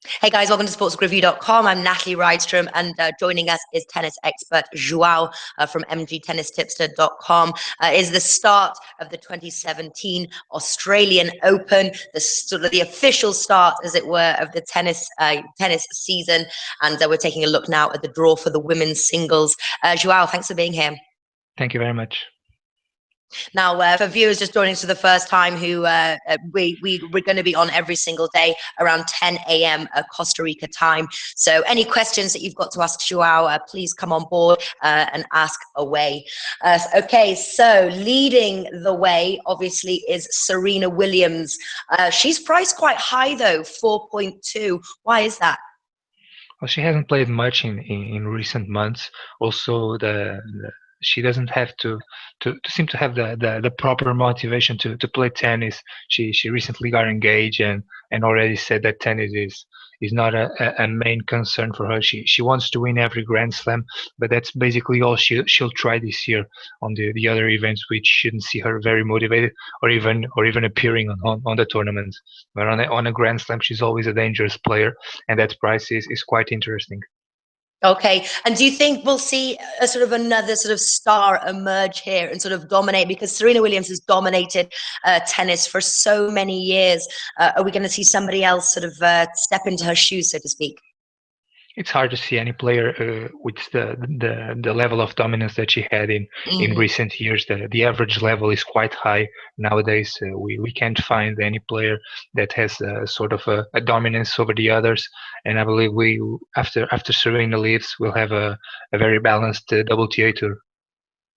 Hey guys, welcome to sportsreview.com. I'm Natalie Rydstrom, and joining us is tennis expert Joao from mgtennistipster.com. Is the start of the 2017 Australian Open, the sort of the official start, as it were, of the tennis season. And we're taking a look now at the draw for the women's singles. Joao, thanks for being here. Thank you very much. Now, for viewers just joining us for the first time, we're going to be on every single day around 10 a.m. Costa Rica time. So any questions that you've got to ask Joao, please come on board and ask away. Okay, so leading the way, obviously, is Serena Williams. She's priced quite high, though, 4.2. Why is that? Well, she hasn't played much in recent months. Also, she doesn't have to seem to have the proper motivation to play tennis. She recently got engaged and already said that tennis is not a main concern for her. She wants to win every Grand Slam, but that's basically all she'll try this year on the other events, which shouldn't see her very motivated or even appearing on the tournament. But on a Grand Slam, she's always a dangerous player, and that price is quite interesting. Okay, and do you think we'll see a sort of another sort of star emerge here and sort of dominate? Because Serena Williams has dominated tennis for so many years. Are we going to see somebody else sort of step into her shoes, so to speak? It's hard to see any player with the level of dominance that she had in recent years. The average level is quite high nowadays. We can't find any player that has sort of a dominance over the others. And I believe after Serena leaves, we'll have a very balanced WTA tour.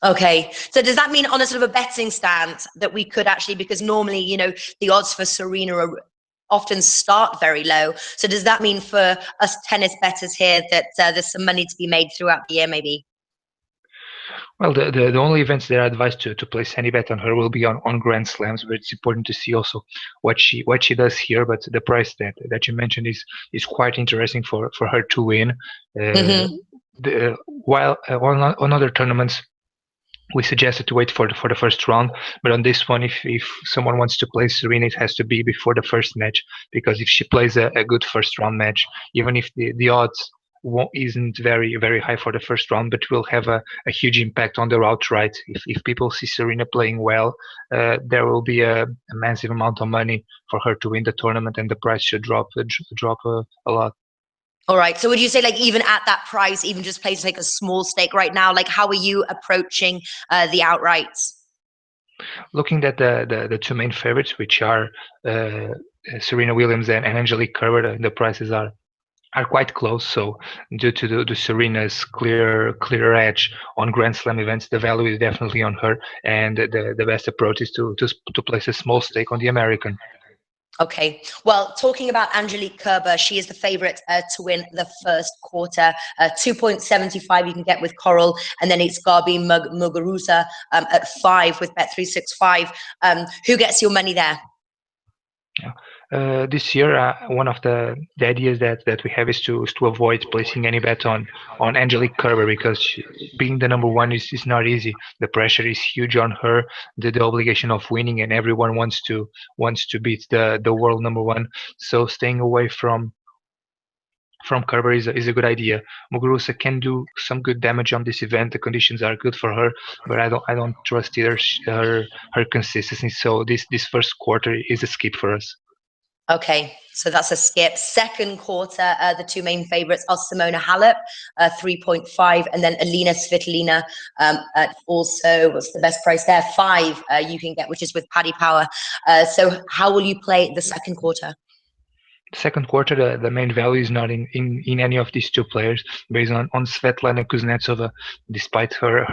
Okay, so does that mean on a sort of a betting stance that we could actually, because normally, you know, the odds for Serena are often start very low. So does that mean for us tennis bettors here that there's some money to be made throughout the year, maybe? Well, the only events that are advised to place any bet on her will be on Grand Slams, but it's important to see also what she does here. But the price that you mentioned is quite interesting for her to win. While on other tournaments, we suggested to wait for the first round, but on this one, if someone wants to play Serena, it has to be before the first match, because if she plays a good first round match, even if the odds isn't very high for the first round, but will have a huge impact on the outright. If people see Serena playing well, there will be a massive amount of money for her to win the tournament, and the price should drop a lot. All right. So would you say, like, even at that price, even just place like a small stake right now, like how are you approaching the outrights? Looking at the two main favorites, which are Serena Williams and Angelique Kerber, the prices are quite close. So due to the Serena's clear edge on Grand Slam events, the value is definitely on her, and the best approach is to place a small stake on the American. Okay, well, talking about Angelique Kerber, she is the favorite to win the first quarter. 2.75 you can get with Coral, and then it's Gabi Muguruza at 5 with Bet365. Who gets your money there? This year, one of the ideas that we have is to avoid placing any bet on Angelique Kerber, because being the number one is not easy. The pressure is huge on her, the obligation of winning, and everyone wants to beat the world number one. So staying away from Kerber is a good idea. Muguruza can do some good damage on this event. The conditions are good for her, but I don't trust either her consistency. So this first quarter is a skip for us. Okay, so that's a skip. Second quarter, the two main favorites are Simona Halep, 3.5, and then Alina Svitolina at also, what's the best price there? 5 you can get, which is with Paddy Power. So how will you play the second quarter? Second quarter, the main value is not in any of these two players, based on Svetlana Kuznetsova. Despite her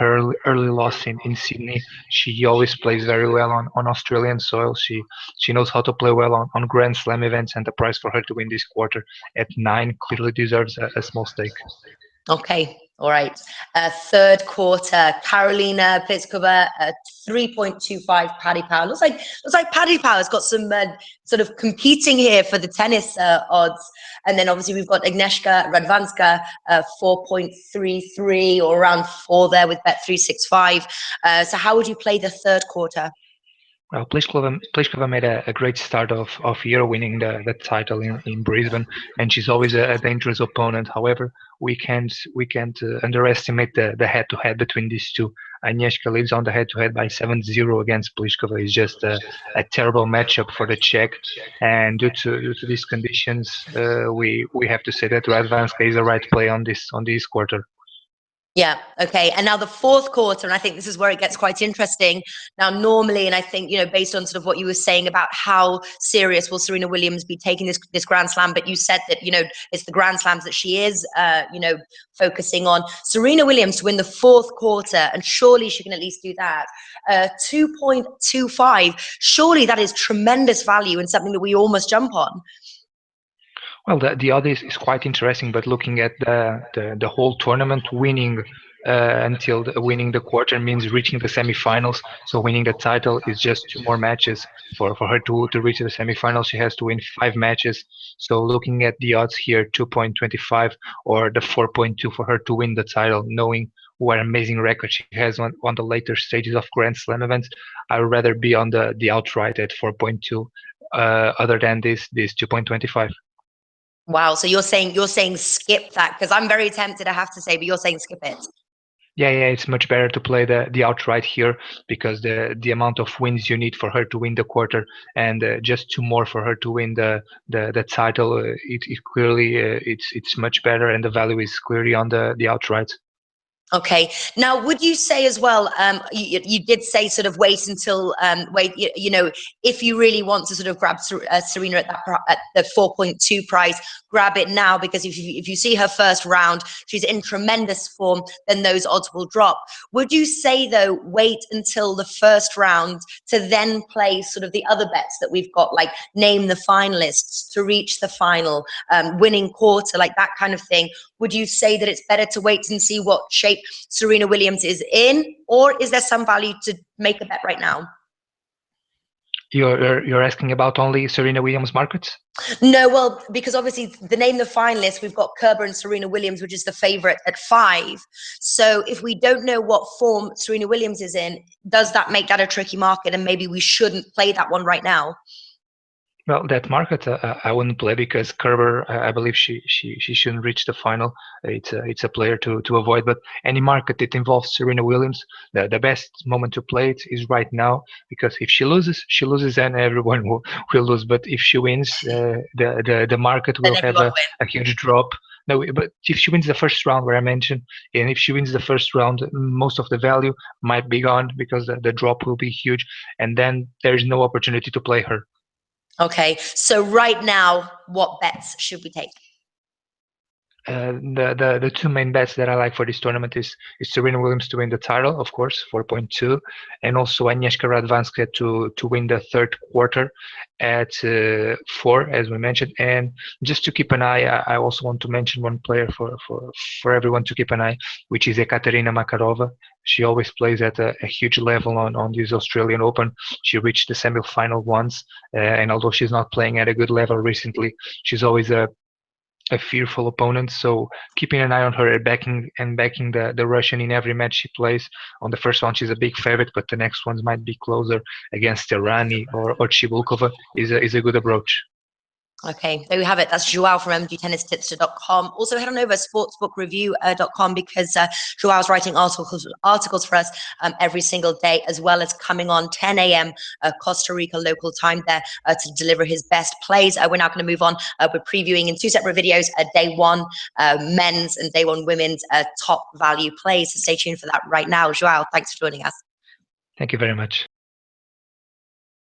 early loss in Sydney, she always plays very well on Australian soil. She knows how to play well on Grand Slam events, and the price for her to win this quarter at 9 clearly deserves a small stake. Okay, all right. Third quarter, Karolina Pliskova, 3.25 Paddy Power. Looks like Paddy Power's got some sort of competing here for the tennis odds. And then obviously we've got Agnieszka Radwanska, 4.33 or around 4 there with Bet365. So how would you play the third quarter? Well, Pliskova made a great start of year, winning the title in Brisbane, and she's always a dangerous opponent. However, we can't underestimate the head-to-head between these two. Agnieszka leads on the head-to-head by 7-0 against Pliskova. It's just a terrible matchup for the Czech, and due to these conditions, we have to say that Radwanska is the right play on this quarter. Yeah. Okay. And now the fourth quarter, and I think this is where it gets quite interesting. Now, normally, and I think, based on sort of what you were saying about how serious will Serena Williams be taking this Grand Slam, but you said that, it's the Grand Slams that she is, focusing on. Serena Williams to win the fourth quarter, and surely she can at least do that. 2.25. Surely that is tremendous value and something that we all must jump on. Well, the odd is quite interesting, but looking at the whole tournament, winning until winning the quarter means reaching the semifinals. So winning the title is just two more matches for her to reach the semifinals. She has to win 5 matches. So looking at the odds here, 2.25 or the 4.2 for her to win the title, knowing what amazing record she has on the later stages of Grand Slam events, I would rather be on the outright at 4.2 other than this 2.25. Wow. So you're saying skip that, because I'm very tempted, I have to say, but you're saying skip it. Yeah, it's much better to play the outright here because the amount of wins you need for her to win the quarter and just two more for her to win the title, it clearly it's much better and the value is clearly on the outright. Okay. Now, would you say as well, you did say sort of wait until, if you really want to sort of grab Serena at the 4.2 price, grab it now, because if you see her first round, she's in tremendous form, then those odds will drop. Would you say, though, wait until the first round to then play sort of the other bets that we've got, like name the finalists to reach the final, winning quarter, like that kind of thing? Would you say that it's better to wait and see what shape Serena Williams is in, or is there some value to make a bet right now? You're asking about only Serena Williams markets? No, well, because obviously the name the finalists, we've got Kerber and Serena Williams, which is the favorite at 5. So if we don't know what form Serena Williams is in, does that make that a tricky market, and maybe we shouldn't play that one right now? Well, that market I wouldn't play because Kerber, I believe she shouldn't reach the final. It's a player to avoid. But any market that involves Serena Williams, the best moment to play it is right now, because if she loses, and everyone will lose. But if she wins, the market will have a huge drop. No, but if she wins the first round, where I mentioned, and if she wins the first round, most of the value might be gone because the drop will be huge, and then there is no opportunity to play her. Okay, so right now, what bets should we take? The two main bets that I like for this tournament is Serena Williams to win the title, of course, 4.2, and also Agnieszka Radwanska to win the third quarter at 4, as we mentioned. And just to keep an eye, I also want to mention one player for everyone to keep an eye, which is Ekaterina Makarova. She always plays at a huge level on this Australian Open. She reached the semi-final once, and although she's not playing at a good level recently, she's always a fearful opponent. So keeping an eye on her, backing the Russian in every match she plays. On the first one, she's a big favorite, but the next ones might be closer against Irani or Chibulkova is a good approach. Okay, there we have it. That's Joao from mgtennistipster.com. Also, head on over to sportsbookreview.com because Joao's writing articles for us every single day, as well as coming on 10 a.m. Costa Rica local time there to deliver his best plays. We're now going to move on. We're previewing in 2 separate videos, day 1 men's and day 1 women's top value plays. So stay tuned for that right now. Joao, thanks for joining us. Thank you very much.